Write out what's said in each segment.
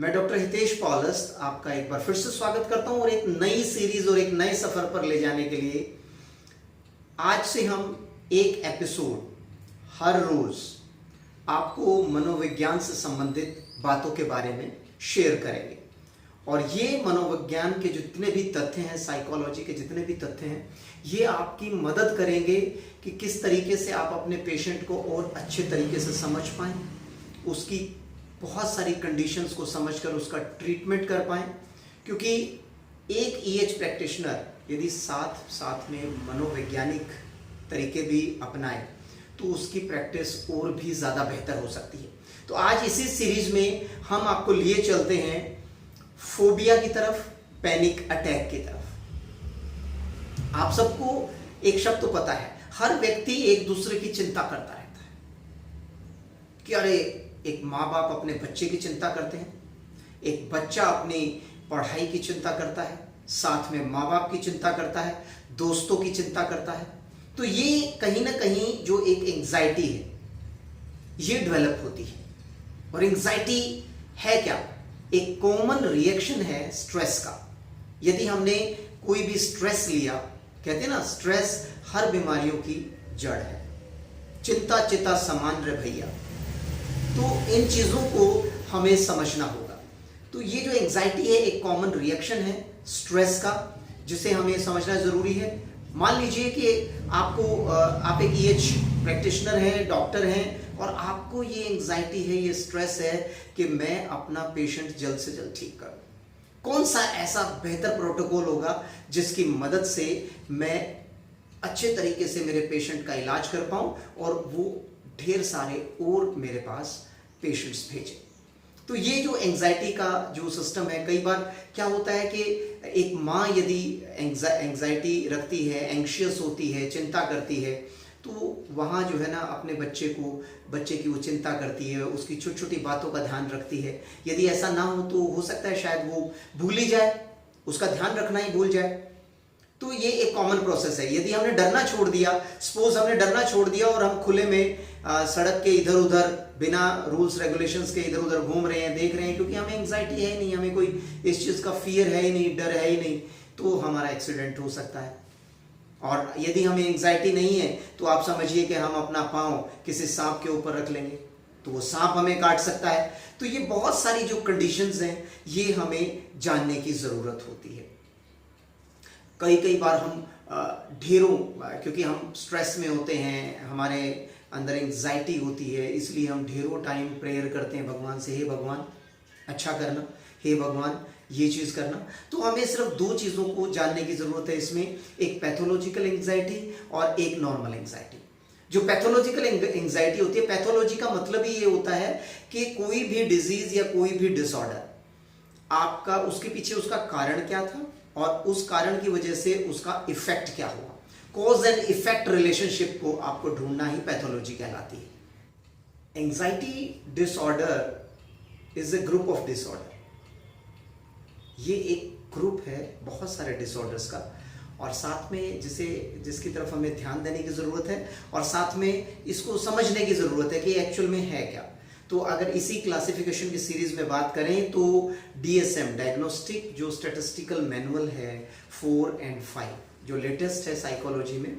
मैं डॉक्टर हितेश पॉलस आपका एक बार फिर से स्वागत करता हूं और एक नई सीरीज और एक नए सफर पर ले जाने के लिए आज से हम एक एपिसोड हर रोज आपको मनोविज्ञान से संबंधित बातों के बारे में शेयर करेंगे। और ये मनोविज्ञान के जितने भी तथ्य हैं, साइकोलॉजी के जितने भी तथ्य हैं, ये आपकी मदद करेंगे कि किस तरीके से आप अपने पेशेंट को और अच्छे तरीके से समझ पाएं, उसकी बहुत सारी कंडीशंस को समझकर उसका ट्रीटमेंट कर पाएं। क्योंकि एक ईएच प्रैक्टिशनर यदि साथ में मनोवैज्ञानिक तरीके भी अपनाए तो उसकी प्रैक्टिस और भी ज़्यादा बेहतर हो सकती है। तो आज इसी सीरीज में हम आपको लिए चलते हैं फोबिया की तरफ, पैनिक अटैक की तरफ। आप सबको एक शब्द तो पता है, हर व्यक्ति एक दूसरे की चिंता करता रहता है कि अरे, एक माँ बाप अपने बच्चे की चिंता करते हैं, एक बच्चा अपनी पढ़ाई की चिंता करता है, साथ में माँ बाप की चिंता करता है, दोस्तों की चिंता करता है। तो ये कहीं ना कहीं जो एक एंजाइटी है ये डेवलप होती है। और एंजाइटी है क्या? एक कॉमन रिएक्शन है स्ट्रेस का। यदि हमने कोई भी स्ट्रेस लिया, कहते हैं ना, स्ट्रेस हर बीमारियों की जड़ है। चिंता चिता समान रे भैया। तो इन चीजों को हमें समझना होगा। तो ये जो एंजाइटी है एक कॉमन रिएक्शन है स्ट्रेस का, जिसे हमें समझना जरूरी है। मान लीजिए कि आप एक ईएच प्रैक्टिशनर हैं, डॉक्टर हैं, और आपको ये एंजाइटी है, ये स्ट्रेस है कि मैं अपना पेशेंट जल्द से जल्द ठीक करूं। कौन सा ऐसा बेहतर प्रोटोकॉल होगा जिसकी मदद से मैं अच्छे तरीके से मेरे पेशेंट का इलाज कर पाऊं और वो ढेर सारे और मेरे पास पेशेंट्स भेजें। तो ये जो एंजाइटी का जो सिस्टम है, कई बार क्या होता है कि एक माँ यदि एंजाइटी रखती है, एंग्शियस होती है, चिंता करती है, तो वहाँ जो है ना अपने बच्चे की वो चिंता करती है, उसकी छोटी छोटी बातों का ध्यान रखती है। यदि ऐसा ना हो सकता है शायद वो भूल ही जाए, उसका ध्यान रखना ही भूल जाए। तो ये एक कॉमन प्रोसेस है। यदि हमने डरना छोड़ दिया, सपोज हमने डरना छोड़ दिया और हम खुले में सड़क के इधर उधर बिना रूल्स रेगुलेशंस के इधर उधर घूम रहे हैं, देख रहे हैं, क्योंकि हमें एंजाइटी है ही नहीं, हमें कोई इस चीज़ का फियर है ही नहीं, डर है ही नहीं, तो हमारा एक्सीडेंट हो सकता है। और यदि हमें एंजाइटी नहीं है तो आप समझिए कि हम अपना पाँव किसी सांप के ऊपर रख लेंगे तो वो सांप हमें काट सकता है। तो ये बहुत सारी जो कंडीशंस हैं ये हमें जानने की ज़रूरत होती है। कई बार हम ढेरों, क्योंकि हम स्ट्रेस में होते हैं, हमारे अंदर एंजाइटी होती है, इसलिए हम ढेरों टाइम प्रेयर करते हैं भगवान से, हे भगवान अच्छा करना, हे भगवान ये चीज़ करना। तो हमें सिर्फ दो चीज़ों को जानने की ज़रूरत है इसमें, एक पैथोलॉजिकल एंजाइटी और एक नॉर्मल एंजाइटी। जो पैथोलॉजिकल एंजाइटी होती है, पैथोलॉजी का मतलब ही ये होता है कि कोई भी डिजीज या कोई भी डिसऑर्डर आपका, उसके पीछे उसका कारण क्या था और उस कारण की वजह से उसका इफेक्ट क्या हुआ। कॉज एंड इफेक्ट रिलेशनशिप को आपको ढूंढना ही पैथोलॉजी कहलाती है। Anxiety disorder is a group of disorder. ये एक ग्रुप है बहुत सारे डिसऑर्डर्स का, और साथ में जिसकी तरफ हमें ध्यान देने की ज़रूरत है और साथ में इसको समझने की ज़रूरत है कि एक्चुअल में है क्या। तो अगर इसी क्लासिफिकेशन की सीरीज में बात करें तो DSM, डायग्नोस्टिक जो स्टैटिस्टिकल मैनुअल है 4 और 5, जो लेटेस्ट है साइकोलॉजी में,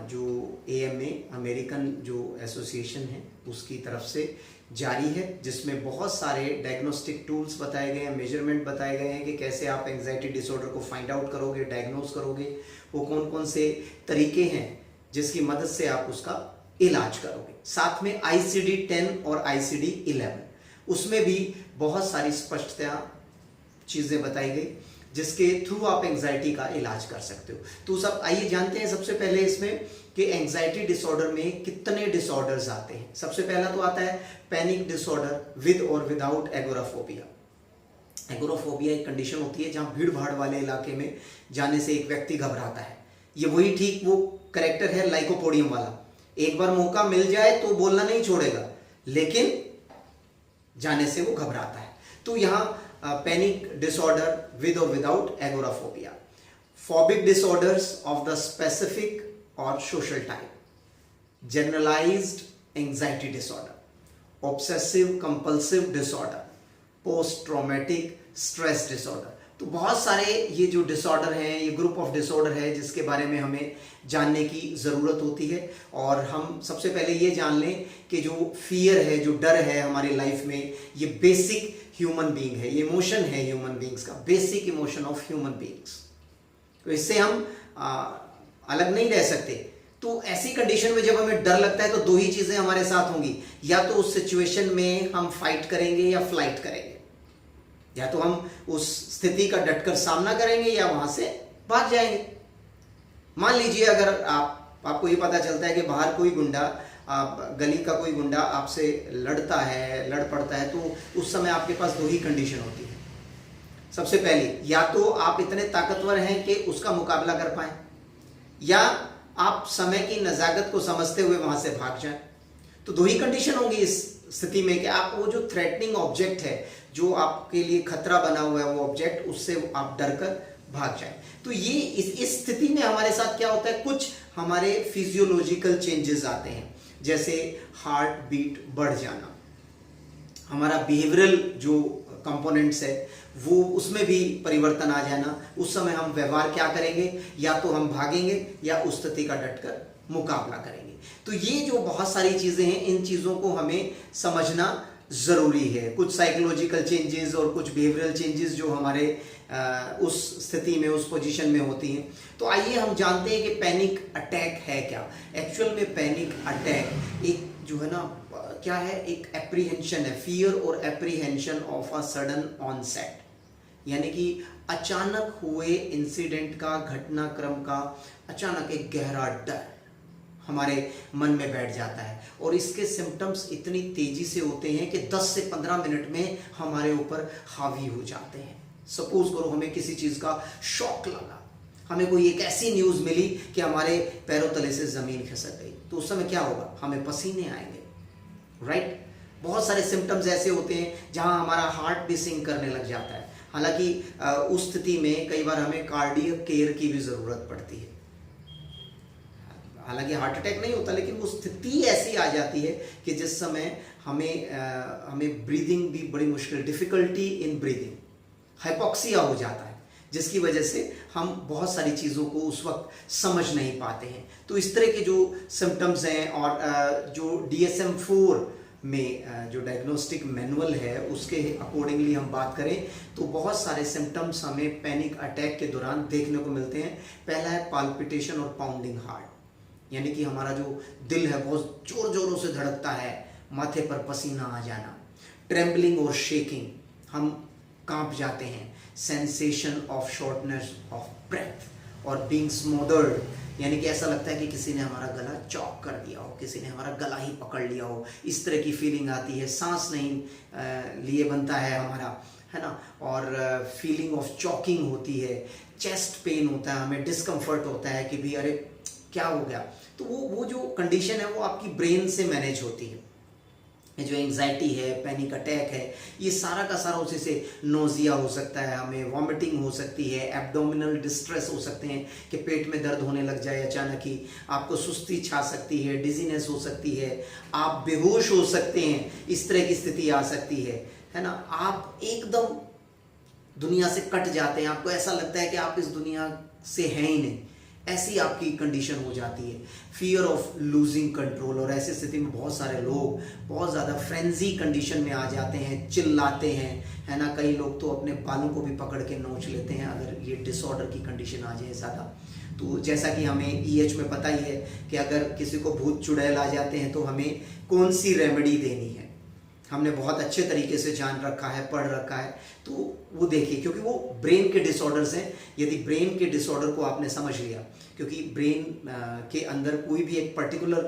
जो AMA अमेरिकन जो एसोसिएशन है उसकी तरफ से जारी है, जिसमें बहुत सारे डायग्नोस्टिक टूल्स बताए गए हैं, मेजरमेंट बताए गए हैं कि कैसे आप एंजाइटी डिसऑर्डर को फाइंड आउट करोगे, डायग्नोज करोगे, वो कौन कौन से तरीके हैं जिसकी मदद से आप उसका इलाज करोगे। साथ में ICD-10 और ICD-11, उसमें भी बहुत सारी स्पष्टता चीज़ें बताई गई जिसके थ्रू आप एंजाइटी का इलाज कर सकते हो। तो सब आइए जानते हैं सबसे पहले इसमें कि एंजाइटी डिसऑर्डर में कितने डिसऑर्डर्स आते हैं। सबसे पहला तो आता है पैनिक डिसऑर्डर विद और विदाउट एगोराफोबिया। एगोराफोबिया एक कंडीशन होती है जहां भीड़ भाड़ वाले इलाके में जाने से एक व्यक्ति घबराता है। ये वही ठीक वो करेक्टर है लाइकोपोडियम वाला, एक बार मौका मिल जाए तो बोलना नहीं छोड़ेगा, लेकिन जाने से वो घबराता है। तो यहाँ पैनिक डिसऑर्डर विद और without agoraphobia. Phobic disorders of the specific और social type, generalised anxiety disorder, obsessive compulsive disorder, post traumatic stress disorder. तो बहुत सारे ये जो डिसऑर्डर हैं, ये ग्रुप ऑफ डिसऑर्डर है जिसके बारे में हमें जानने की ज़रूरत होती है। और हम सबसे पहले ये जान लें कि जो फियर है, जो डर है हमारी लाइफ में, ये बेसिक ह्यूमन बीइंग है, ये इमोशन है ह्यूमन बीइंग्स का, basic emotion of human beings. तो इससे हम अलग नहीं रह सकते। तो ऐसी कंडीशन में जब हमें डर लगता है तो दो ही चीज़ें हमारे साथ होंगी, या तो उस सिचुएशन में हम फाइट करेंगे या फ्लाइट करेंगे, या तो हम उस स्थिति का डटकर सामना करेंगे या वहां से भाग जाएंगे। मान लीजिए अगर आपको ये पता चलता है कि बाहर कोई गुंडा, गली का कोई गुंडा आपसे लड़ता है, लड़ पड़ता है, तो उस समय आपके पास दो ही कंडीशन होती है। सबसे पहली, या तो आप इतने ताकतवर हैं कि उसका मुकाबला कर पाए, या आप समय की नजाकत को समझते हुए वहां से भाग जाएं। तो दो ही कंडीशन होंगी इस स्थिति में कि आप वो जो थ्रेटनिंग ऑब्जेक्ट है, जो आपके लिए खतरा बना हुआ है वो ऑब्जेक्ट, उससे आप डर कर भाग जाए। तो ये इस स्थिति में हमारे साथ क्या होता है, कुछ हमारे फिजियोलॉजिकल चेंजेस आते हैं, जैसे हार्ट बीट बढ़ जाना, हमारा बिहेवियरल जो कंपोनेंट्स है वो उसमें भी परिवर्तन आ जाना। उस समय हम व्यवहार क्या करेंगे, या तो हम भागेंगे या उस स्थिति का डटकर मुकाबला करेंगे। तो ये जो बहुत सारी चीजें हैं, इन चीजों को हमें समझना जरूरी है। कुछ साइकोलॉजिकल चेंजेस और कुछ बिहेवियरल चेंजेस जो हमारे उस स्थिति में, उस पोजीशन में होती हैं। तो आइए हम जानते हैं कि पैनिक अटैक है क्या। एक्चुअल में पैनिक अटैक एक जो है ना, क्या है, एक एप्रीहेंशन है, फियर और apprehension of a sudden onset, यानी कि अचानक हुए इंसिडेंट का, घटनाक्रम का अचानक एक गहरा डर हमारे मन में बैठ जाता है। और इसके सिम्टम्स इतनी तेजी से होते हैं कि 10 से 15 मिनट में हमारे ऊपर हावी हो जाते हैं। सपोज करो हमें किसी चीज का शॉक लगा, हमें कोई एक ऐसी न्यूज मिली कि हमारे पैरों तले से जमीन खिसक गई, तो उस समय क्या होगा, हमें पसीने आएंगे, राइट। बहुत सारे सिम्टम्स ऐसे होते हैं जहां हमारा हार्ट भी सिंक करने लग जाता है। हालांकि उस स्थिति में कई बार हमें कार्डियक केयर की भी जरूरत पड़ती है। हालांकि हार्ट अटैक नहीं होता, लेकिन वो स्थिति ऐसी आ जाती है कि जिस समय हमें ब्रीदिंग भी बड़ी मुश्किल, डिफिकल्टी इन ब्रीदिंग, हाइपोक्सिया हो जाता है, जिसकी वजह से हम बहुत सारी चीज़ों को उस वक्त समझ नहीं पाते हैं। तो इस तरह के जो सिम्टम्स हैं, और जो DSM-4 में जो डायग्नोस्टिक मैनुअल है उसके अकॉर्डिंगली हम बात करें तो बहुत सारे सिम्टम्स हमें पैनिक अटैक के दौरान देखने को मिलते हैं। पहला है पाल्पिटेशन और पाउंडिंग हार्ट, यानी कि हमारा जो दिल है बहुत जोर जोरों से धड़कता है, माथे पर पसीना आ जाना, ट्रेम्बलिंग और शेकिंग, हम कांप जाते हैं, sensation of shortness of breath और बीइंग स्मोदर्ड, यानी कि ऐसा लगता है कि किसी ने हमारा गला चॉक कर दिया हो, किसी ने हमारा गला ही पकड़ लिया हो, इस तरह की फीलिंग आती है। सांस नहीं लिए बनता है हमारा, है ना, और फीलिंग ऑफ चॉकिंग होती है, चेस्ट पेन होता है, हमें डिस्कम्फर्ट होता है कि भी अरे क्या हो गया। तो वो जो कंडीशन है वो आपकी ब्रेन से मैनेज होती है। जो एंजाइटी है, पैनिक अटैक है, ये सारा का सारा उसी से, नोजिया हो सकता है, हमें वॉमिटिंग हो सकती है, एब्डोमिनल डिस्ट्रेस हो सकते हैं कि पेट में दर्द होने लग जाए अचानक ही, आपको सुस्ती छा सकती है, डिजीनेस हो सकती है, आप बेहोश हो सकते हैं, इस तरह की स्थिति आ सकती है ना। आप एकदम दुनिया से कट जाते हैं, आपको ऐसा लगता है कि आप इस दुनिया से हैं ही नहीं, ऐसी आपकी कंडीशन हो जाती है। फियर ऑफ लूजिंग कंट्रोल, और ऐसी स्थिति में बहुत सारे लोग बहुत ज़्यादा फ्रेंजी कंडीशन में आ जाते हैं, चिल्लाते हैं, है ना। कई लोग तो अपने बालों को भी पकड़ के नोच लेते हैं अगर ये डिसऑर्डर की कंडीशन आ जाए ज़्यादा। तो जैसा कि हमें EH में पता ही है कि अगर किसी को भूत चुड़ैल आ जाते हैं तो हमें कौन सी रेमेडी देनी है, हमने बहुत अच्छे तरीके से जान रखा है, पढ़ रखा है। तो वो देखिए, क्योंकि वो ब्रेन के डिसऑर्डर्स हैं। यदि ब्रेन के डिसऑर्डर को आपने समझ लिया, क्योंकि ब्रेन के अंदर कोई भी एक पर्टिकुलर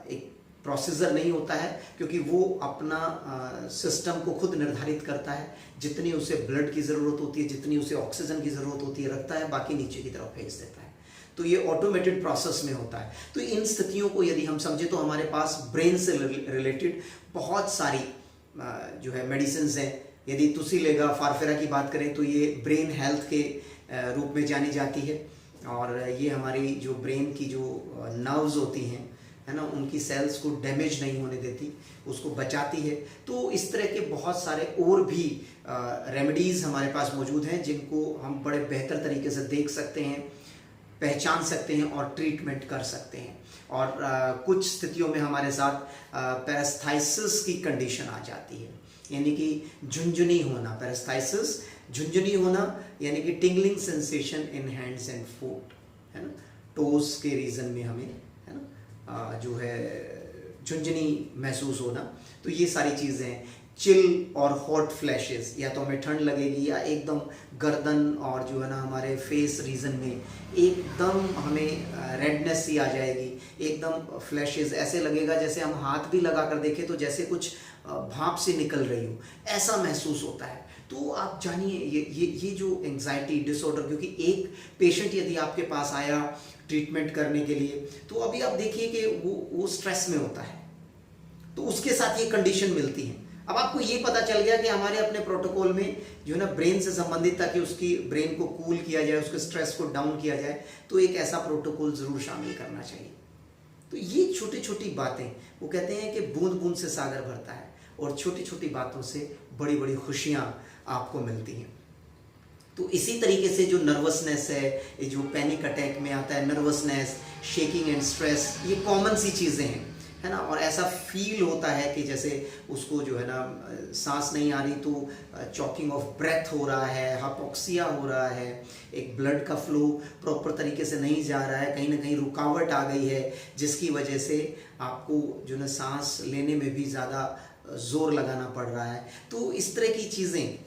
एक प्रोसीजर नहीं होता है, क्योंकि वो अपना सिस्टम को खुद निर्धारित करता है। जितनी उसे ब्लड की ज़रूरत होती है, जितनी उसे ऑक्सीजन की ज़रूरत होती है, रखता है, बाकी नीचे की तरफ भेज देता है। तो ये ऑटोमेटेड प्रोसेस में होता है। तो इन स्थितियों को यदि हम समझे तो हमारे पास ब्रेन से रिलेटेड बहुत सारी जो है मेडिसिन हैं। यदि तुसिलेगा फारफेरा की बात करें तो ये ब्रेन हेल्थ के रूप में जानी जाती है, और ये हमारी जो ब्रेन की जो नर्व्स होती हैं, है ना, उनकी सेल्स को डैमेज नहीं होने देती, उसको बचाती है। तो इस तरह के बहुत सारे और भी रेमेडीज़ हमारे पास मौजूद हैं जिनको हम बड़े बेहतर तरीके से देख सकते हैं, पहचान सकते हैं और ट्रीटमेंट कर सकते हैं। और कुछ स्थितियों में हमारे साथ पेरिस्थाइसिस की कंडीशन आ जाती है, यानी कि झुंझुनी होना। पेरिस्थाइसिस झुंझुनी होना यानी कि tingling sensation in hands and foot, है ना, टोज के रीजन में हमें, है ना, जो है झुंझुनी महसूस होना। तो ये सारी चीज़ें हैं। चिल और हॉट फ्लैशेस, या तो हमें ठंड लगेगी या एकदम गर्दन और जो है ना हमारे फेस रीजन में एकदम हमें रेडनेस सी आ जाएगी, एकदम फ्लैशेस, ऐसे लगेगा जैसे हम हाथ भी लगा कर देखें तो जैसे कुछ भाप से निकल रही हो, ऐसा महसूस होता है। तो आप जानिए ये जो एंग्जाइटी डिसऑर्डर, क्योंकि एक पेशेंट यदि आपके पास आया ट्रीटमेंट करने के लिए, तो अभी आप देखिए कि वो स्ट्रेस में होता है, तो उसके साथ ये कंडीशन मिलती है। अब आपको ये पता चल गया कि हमारे अपने प्रोटोकॉल में जो है ना ब्रेन से संबंधित, ताकि उसकी ब्रेन को कूल किया जाए, उसके स्ट्रेस को डाउन किया जाए, तो एक ऐसा प्रोटोकॉल जरूर शामिल करना चाहिए। तो ये छोटी छोटी बातें, वो कहते हैं कि बूंद बूंद से सागर भरता है, और छोटी छोटी बातों से बड़ी बड़ी खुशियां आपको मिलती हैं। तो इसी तरीके से जो नर्वसनेस है, ये जो पैनिक अटैक में आता है, नर्वसनेस, शेकिंग एंड स्ट्रेस, ये कॉमन सी चीज़ें हैं, है ना। और ऐसा फील होता है कि जैसे उसको जो है ना सांस नहीं आ रही, तो चॉकिंग ऑफ ब्रेथ हो रहा है, हाइपोक्सिया हो रहा है, एक ब्लड का फ्लो प्रॉपर तरीके से नहीं जा रहा है, कहीं ना कहीं रुकावट आ गई है, जिसकी वजह से आपको जो है सांस लेने में भी ज़्यादा जोर लगाना पड़ रहा है। तो इस तरह की चीज़ें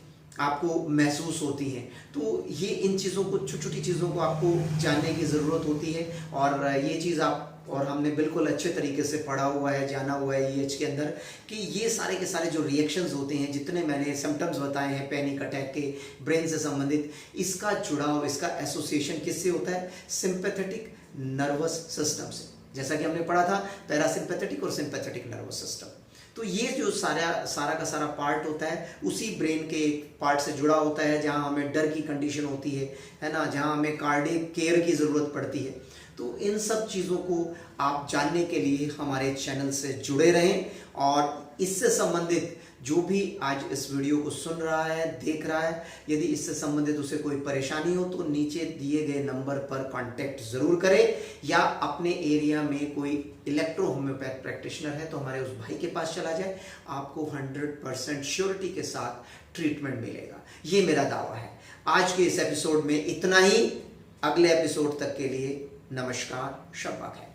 आपको महसूस होती हैं। तो ये इन चीज़ों को, छोटी छोटी चीज़ों को आपको जानने की ज़रूरत होती है। और ये चीज़ आप, और हमने बिल्कुल अच्छे तरीके से पढ़ा हुआ है, जाना हुआ है EH के अंदर, कि ये सारे के सारे जो रिएक्शंस होते हैं, जितने मैंने सिम्टम्स बताए हैं पैनिक अटैक के ब्रेन से संबंधित, इसका जुड़ाव, इसका एसोसिएशन किससे होता है? सिंपैथेटिक नर्वस सिस्टम से। जैसा कि हमने पढ़ा था, पैरासिम्पैथेटिक और सिंपैथेटिक नर्वस सिस्टम। तो ये जो सारा का सारा पार्ट होता है, उसी ब्रेन के एक पार्ट से जुड़ा होता है, जहाँ हमें डर की कंडीशन होती है ना, जहाँ हमें कार्डियक केयर की ज़रूरत पड़ती है। तो इन सब चीज़ों को आप जानने के लिए हमारे चैनल से जुड़े रहें, और इससे संबंधित जो भी आज इस वीडियो को सुन रहा है, देख रहा है, यदि इससे संबंधित उसे कोई परेशानी हो तो नीचे दिए गए नंबर पर कांटेक्ट ज़रूर करें, या अपने एरिया में कोई इलेक्ट्रो होम्योपैथ प्रैक्टिशनर है तो हमारे उस भाई के पास चला जाए, आपको 100% श्योरिटी के साथ ट्रीटमेंट मिलेगा, ये मेरा दावा है। आज के इस एपिसोड में इतना ही। अगले एपिसोड तक के लिए नमस्कार, शब्बा खैर।